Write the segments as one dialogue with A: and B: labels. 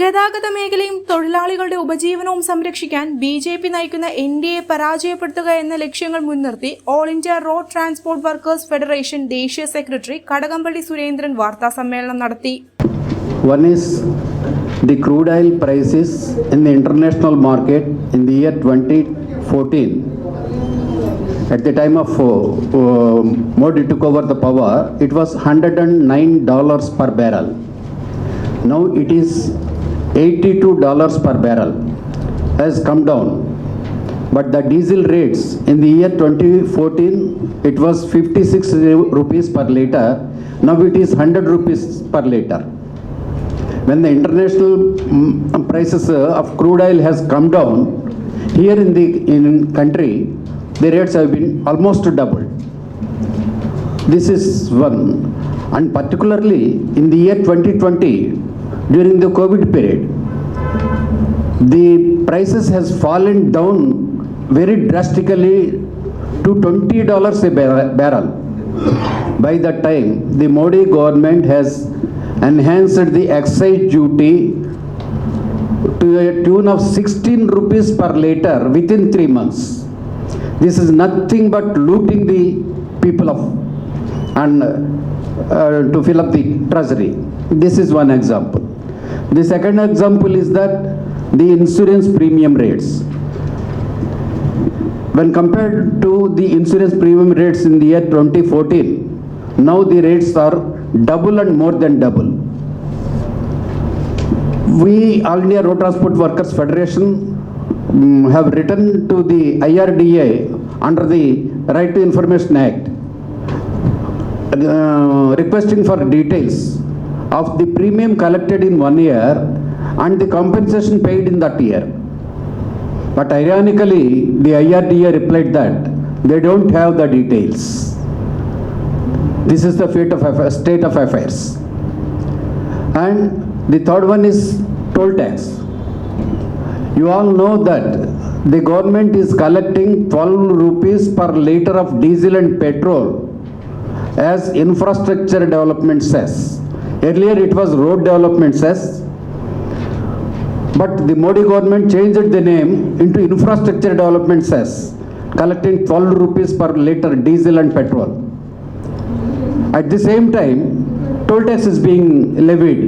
A: ഗതാഗത മേഖലയും തൊഴിലാളികളുടെ ഉപജീവനവും സംരക്ഷിക്കാൻ ബി.ജെ.പി. നയിക്കുന്ന എൻ.ഡി.എ പരാജയപ്പെടുത്തുക എന്ന ലക്ഷ്യങ്ങൾ മുൻനിർത്തി all India road transport workers federation ദേശീയ സെക്രട്ടറി കടകംപള്ളി സുരേന്ദ്രൻ വാർത്താസമ്മേളനം നടത്തി.
B: One is the crude oil prices in the international market in the year 2014. At the time of Modi took over the power, it was $109 per barrel. Now it is $82 per barrel, has come down. But the diesel rates in the year 2014, it was 56 rupees per litre. Now it is 100 rupees per litre. When the international prices of crude oil has come down, here in the country, the rates have been almost doubled. This is one. And particularly in the year 2020, during the COVID period, the prices has fallen down very drastically to $20 a barrel. By that time, the Modi government has enhanced the excise duty to a tune of 16 rupees per litre within 3 months. This is nothing but looting the people of and to fill up the treasury. This is one example. The second example is that the insurance premium rates. When compared to the insurance premium rates in the year 2014, now the rates are double and more than double. We, All India Road Transport Workers Federation, have written to the IRDA under the Right to Information Act, requesting for details of the premium collected in 1 year and the compensation paid in that year. But ironically, the IRDA replied that they don't have the details. This is the state of affairs. And the third one is toll tax. You all know that the government is collecting 12 rupees per litre of diesel and petrol as infrastructure development cess. Earlier it was road development cess, but the Modi government changed the name into infrastructure development cess, collecting 12 rupees per litre diesel and petrol. At the same time, toll tax is being levied.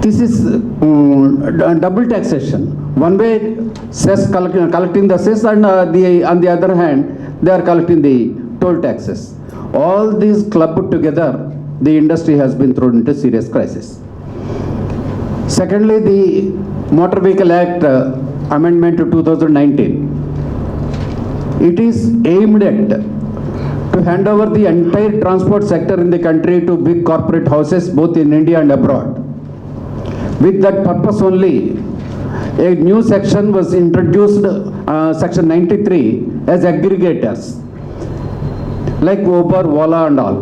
B: This is double taxation. One way cess collecting the cess, and on the other hand, they are collecting the toll taxes. All these clubbed together, the industry has been thrown into serious crisis. Secondly, the Motor Vehicle Act Amendment to 2019. It is aimed at to hand over the entire transport sector in the country to big corporate houses, both in India and abroad. With that purpose only, a new section was introduced, section 93, as aggregators, like Uber, Ola and all.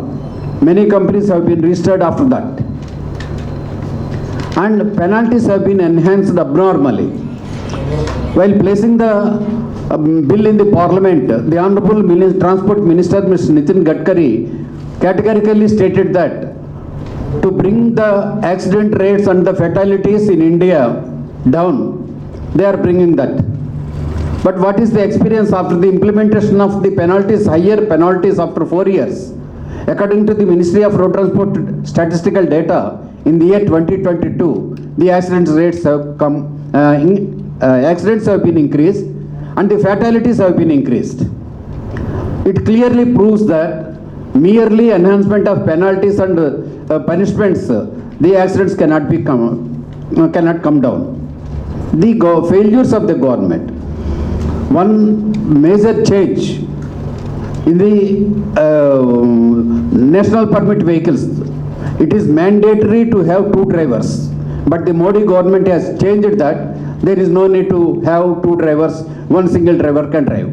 B: Many companies have been registered after that. And penalties have been enhanced abnormally. While placing the bill in the parliament, the Honorable Transport Minister, Mr. Nitin Gadkari, categorically stated that to bring the accident rates and the fatalities in India down, they are bringing that. But what is the experience after the implementation of the penalties, higher penalties after 4 years? According to the Ministry of Road Transport statistical data, in the year 2022, the accident rates have accidents have been increased and the fatalities have been increased. It clearly proves that merely enhancement of penalties and punishments, the accidents cannot come down. The failures of the government. One major change in the national permit vehicles. It is mandatory to have 2 drivers, but the Modi government has changed that. There is no need to have 2 drivers, 1 single driver can drive.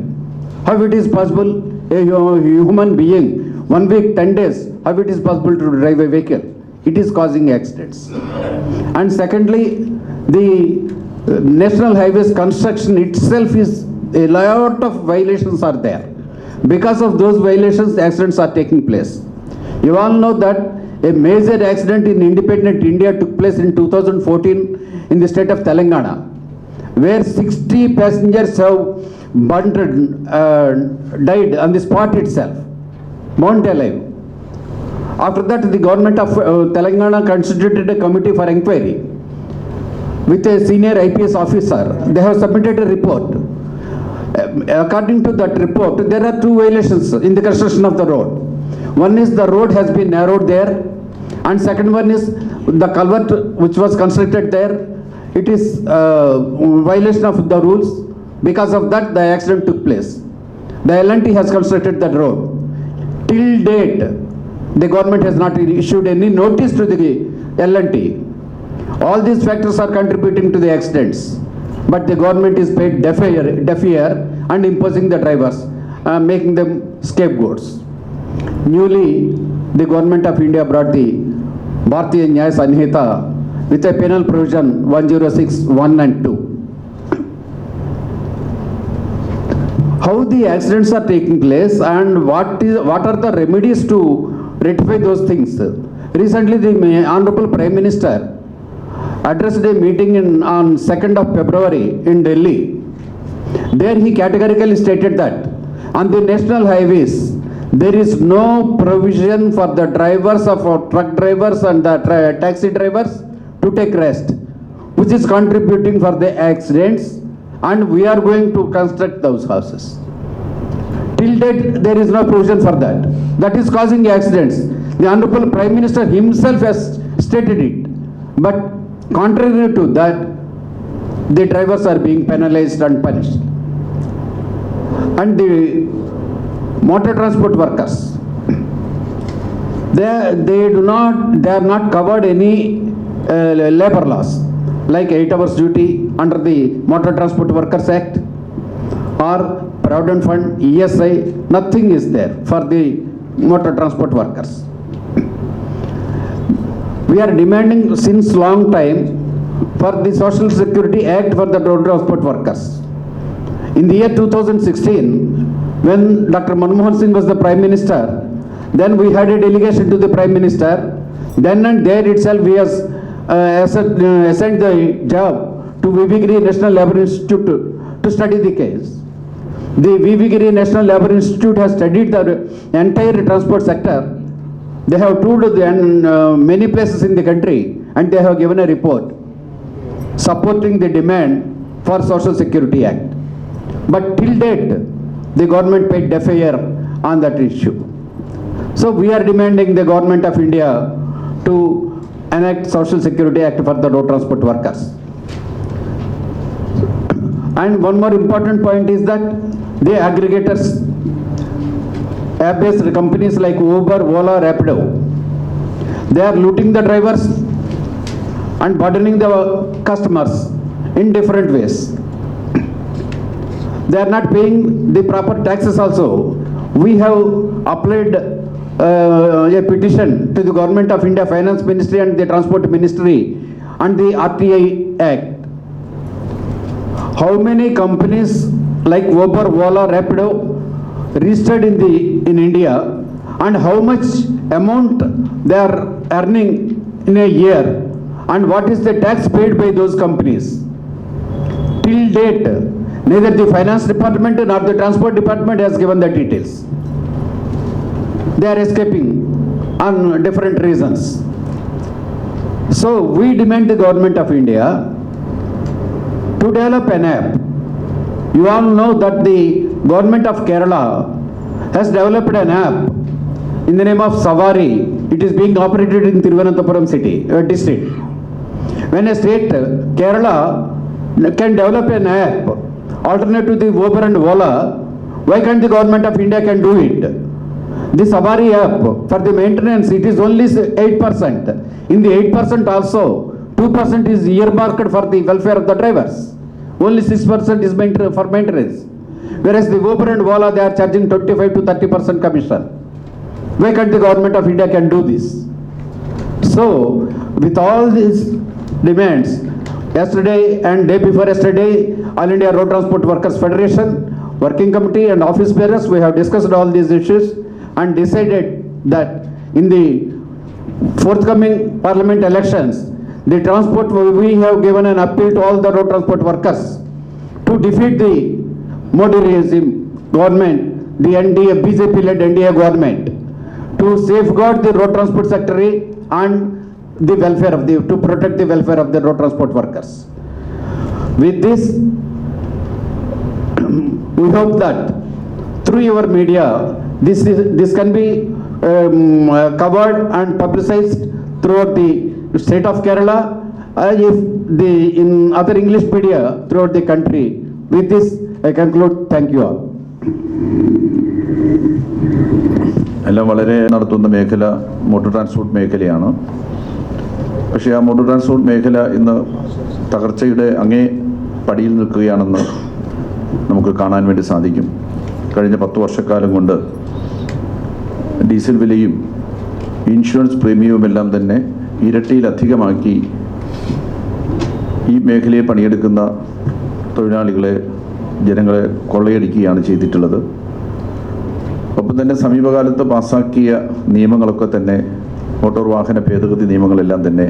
B: How it is possible? A human being, 1 week, 10 days, how it is possible to drive a vehicle? It is causing accidents. And secondly, the national highways construction itself is, a lot of violations are there. Because of those violations, accidents are taking place. You all know that A major accident in independent India took place in 2014 in the state of Telangana, where 60 passengers have died on the spot itself, burnt alive. After that, the government of Telangana constituted a committee for inquiry with a senior IPS officer. They have submitted a report. According to that report, there are two violations in the construction of the road. One is the road has been narrowed there, and second one is the culvert which was constructed there. It is violation of the rules. Because of that, the accident took place. The L&T has constructed that road. Till date, the government has not issued any notice to the L&T. All these factors are contributing to the accidents, but the government is paid deaf ear and imposing the drivers, making them scapegoats. Newly, the government of India brought the Bharatiya Nyaya Sanhita with a penal provision 106(1) and 2. How the accidents are taking place and what are the remedies to rectify those things? Recently, the Honorable Prime Minister addressed a meeting on 2nd of February in Delhi. There he categorically stated that on the national highways, there is no provision for the drivers of truck drivers and the taxi drivers to take rest, which is contributing for the accidents, and we are going to construct those houses. Till date, there is no provision for that. That is causing accidents. The Honorable Prime Minister himself has stated it. But contrary to that, the drivers are being penalized and punished. And the motor transport workers, they are not covered any labor laws like 8 hours duty under the Motor Transport Workers Act or Provident Fund, ESI, nothing is there for the motor transport workers. We are demanding since long time for the Social Security Act for the road transport workers. In the year 2016, when Dr. Manmohan Singh was the Prime Minister, then we had a delegation to the Prime Minister. Then and there itself we has assigned the job to V.V. Giri National Labour Institute to study the case. The V.V. Giri National Labour Institute has studied the entire transport sector. They have toured many places in the country and they have given a report supporting the demand for Social Security Act. But till date, the government paid deaf ear on that issue. So we are demanding the government of India to enact Social Security Act for the road transport workers. And one more important point is that the aggregators, app-based companies like Uber, Ola, Rapido, they are looting the drivers and burdening the customers in different ways. They are not paying the proper taxes also. We have applied a petition to the Government of India, Finance Ministry and the Transport Ministry and the RTI Act. How many companies like Uber, Ola, Rapido registered in India and how much amount they are earning in a year and what is the tax paid by those companies? Till date, neither the Finance Department nor the Transport Department has given the details. They are escaping on different reasons. So we demand the Government of India to develop an app. You all know that the Government of Kerala has developed an app in the name of Savari. It is being operated in Thiruvananthapuram district. When a state, Kerala, can develop an app alternate to the Uber and Ola, why can't the Government of India can do it? The Savari app, for the maintenance, it is only 8%. In the 8% also, 2% is earmarked for the welfare of the drivers. Only 6% is for maintenance. Whereas the Uber and Ola, they are charging 25 to 30% commission. Why can't the Government of India can do this? So, with all these demands, yesterday and day before yesterday, All India Road Transport Workers Federation, Working Committee and office bearers, we have discussed all these issues and decided that in the forthcoming parliament elections, the transport, we have given an appeal to all the road transport workers to defeat the Modi regime government, the NDA, BJP-led NDA government, to safeguard the road transport sector and the welfare of the, to protect the welfare of the road transport workers. With this, we hope that through your media, this can be covered and publicized throughout the state of Kerala, in other English media throughout the country. With this, I conclude. Thank you all.
C: എല്ലാം വളരെ നടത്തുന്ന മേഖല motor transport മേഖലയാണ്. പക്ഷേ ആ motor transport മേഖല ഇന്ന് തകർച്ചയുടെ അങ്ങേ പടിയിൽ നിൽക്കുകയാണെന്ന് നമുക്ക് കാണാൻ വേണ്ടി സാധിക്കും. കഴിഞ്ഞ 10 വർഷക്കാലം കൊണ്ട് ഡീസൽ വിലയും ഇൻഷുറൻസ് പ്രീമിയവും എല്ലാം തന്നെ ഇരട്ടിയിലധികമാക്കി ഈ മേഖലയെ പണിയെടുക്കുന്ന തൊഴിലാളികളെ, ജനങ്ങളെ കൊള്ളയടിക്കുകയാണ് ചെയ്തിട്ടുള്ളത്. ഒപ്പം തന്നെ സമീപകാലത്ത് പാസ്സാക്കിയ നിയമങ്ങളൊക്കെ തന്നെ, മോട്ടോർ വാഹന ഭേദഗതി നിയമങ്ങളെല്ലാം തന്നെ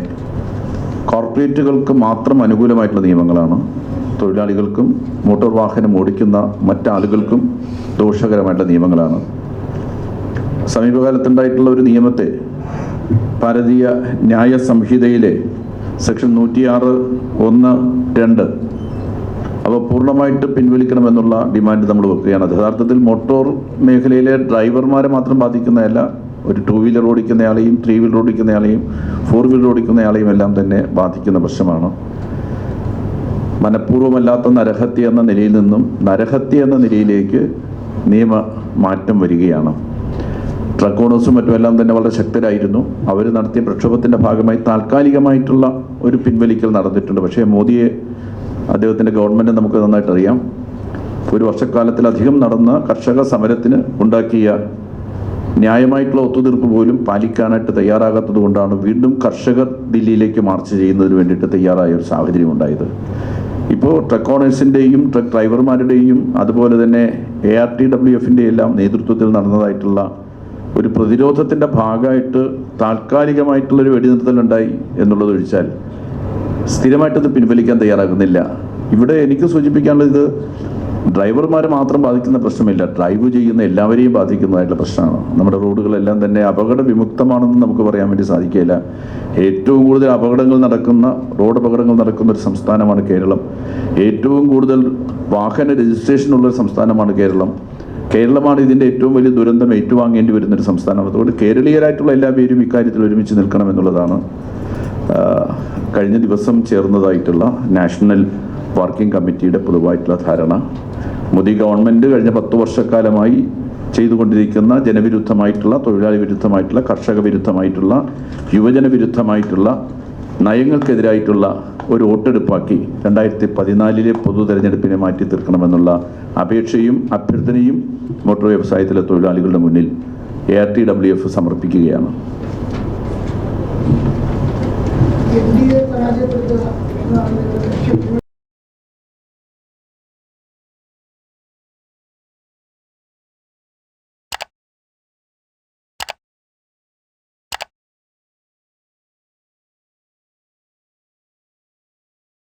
C: കോർപ്പറേറ്റുകൾക്ക് മാത്രം അനുകൂലമായിട്ടുള്ള നിയമങ്ങളാണ്. തൊഴിലാളികൾക്കും മോട്ടോർ വാഹനം ഓടിക്കുന്ന മറ്റാളുകൾക്കും ദോഷകരമായിട്ടുള്ള നിയമങ്ങളാണ്. സമീപകാലത്തുണ്ടായിട്ടുള്ള ഒരു നിയമത്തെ ഭാരതീയ ന്യായ സംഹിതയിലെ സെക്ഷൻ 106(1)(2) അവ പൂർണ്ണമായിട്ട് പിൻവലിക്കണമെന്നുള്ള ഡിമാൻഡ് നമ്മൾ വെക്കുകയാണ്. അത് യഥാർത്ഥത്തിൽ മോട്ടോർ മേഖലയിലെ ഡ്രൈവർമാരെ മാത്രം ബാധിക്കുന്നതല്ല, ഒരു 2 വീലർ ഓടിക്കുന്നയാളെയും 3 വീലർ ഓടിക്കുന്നയാളെയും 4 വീലർ ഓടിക്കുന്നയാളെയും എല്ലാം തന്നെ ബാധിക്കുന്ന പ്രശ്നമാണ്. മനഃപൂർവ്വമല്ലാത്ത നരഹത്യ എന്ന നിലയിൽ നിന്നും നരഹത്യ എന്ന നിലയിലേക്ക് നിയമ മാറ്റം വരികയാണ്. ട്രക്ക് ഓണേഴ്സും മറ്റുമെല്ലാം തന്നെ വളരെ ശക്തരായിരുന്നു. അവർ നടത്തിയ പ്രക്ഷോഭത്തിൻ്റെ ഭാഗമായി താൽക്കാലികമായിട്ടുള്ള ഒരു പിൻവലിക്കൽ നടന്നിട്ടുണ്ട്. പക്ഷേ മോദിയെ, അദ്ദേഹത്തിൻ്റെ ഗവൺമെൻറ് നമുക്ക് നന്നായിട്ട് അറിയാം. ഒരു വർഷക്കാലത്തിലധികം നടന്ന കർഷക സമരത്തിന് ഉണ്ടാക്കിയ ന്യായമായിട്ടുള്ള ഒത്തുതീർപ്പ് പോലും പാലിക്കാനായിട്ട് തയ്യാറാകാത്തത് കൊണ്ടാണ് വീണ്ടും കർഷകർ ദില്ലിയിലേക്ക് മാർച്ച് ചെയ്യുന്നതിന് വേണ്ടിയിട്ട് തയ്യാറായ ഒരു സാഹചര്യം ഉണ്ടായത്. ഇപ്പോൾ ട്രക്ക് ഓണേഴ്സിൻ്റെയും ട്രക്ക് ഡ്രൈവർമാരുടെയും അതുപോലെ തന്നെ ARTWF എല്ലാം നേതൃത്വത്തിൽ നടന്നതായിട്ടുള്ള ഒരു പ്രതിരോധത്തിൻ്റെ ഭാഗമായിട്ട് താൽക്കാലികമായിട്ടുള്ളൊരു വെടിനിർത്തലുണ്ടായി എന്നുള്ളത് ഒഴിച്ചാൽ സ്ഥിരമായിട്ടത് പിൻവലിക്കാൻ തയ്യാറാകുന്നില്ല. ഇവിടെ എനിക്ക് സൂചിപ്പിക്കാനുള്ളത്, ഇത് ഡ്രൈവർമാരെ മാത്രം ബാധിക്കുന്ന പ്രശ്നമില്ല, ഡ്രൈവ് ചെയ്യുന്ന എല്ലാവരെയും ബാധിക്കുന്നതായിട്ടുള്ള പ്രശ്നമാണ്. നമ്മുടെ റോഡുകളെല്ലാം തന്നെ അപകട വിമുക്തമാണെന്ന് നമുക്ക് പറയാൻ വേണ്ടി സാധിക്കില്ല. ഏറ്റവും കൂടുതൽ റോഡ് അപകടങ്ങൾ നടക്കുന്ന ഒരു സംസ്ഥാനമാണ് കേരളം. ഏറ്റവും കൂടുതൽ വാഹന രജിസ്ട്രേഷനുള്ള സംസ്ഥാനമാണ് കേരളം. കേരളമാണ് ഇതിൻ്റെ ഏറ്റവും വലിയ ദുരന്തം ഏറ്റുവാങ്ങേണ്ടി വരുന്നൊരു സംസ്ഥാനം. അതുകൊണ്ട് കേരളീയരായിട്ടുള്ള എല്ലാ പേരും ഇക്കാര്യത്തിൽ ഒരുമിച്ച് നിൽക്കണമെന്നുള്ളതാണ് കഴിഞ്ഞ ദിവസം ചേർന്നതായിട്ടുള്ള നാഷണൽ വർക്കിംഗ് കമ്മിറ്റിയുടെ പൊതുവായിട്ടുള്ള ധാരണ. മോദി ഗവൺമെൻറ് കഴിഞ്ഞ 10 വർഷക്കാലമായി ചെയ്തുകൊണ്ടിരിക്കുന്ന ജനവിരുദ്ധമായിട്ടുള്ള, തൊഴിലാളി വിരുദ്ധമായിട്ടുള്ള, കർഷക വിരുദ്ധമായിട്ടുള്ള, യുവജന വിരുദ്ധമായിട്ടുള്ള നയങ്ങൾക്കെതിരായിട്ടുള്ള ഒരു വോട്ടെടുപ്പാക്കി 2014 പൊതു തെരഞ്ഞെടുപ്പിനെ മാറ്റി തീർക്കണമെന്നുള്ള അപേക്ഷയും അഭ്യർത്ഥനയും മോട്ടോർ വ്യവസായത്തിലെ തൊഴിലാളികളുടെ മുന്നിൽ ARTWF സമർപ്പിക്കുകയാണ്.
D: NDA പരാജയപ്പെടുത്തുക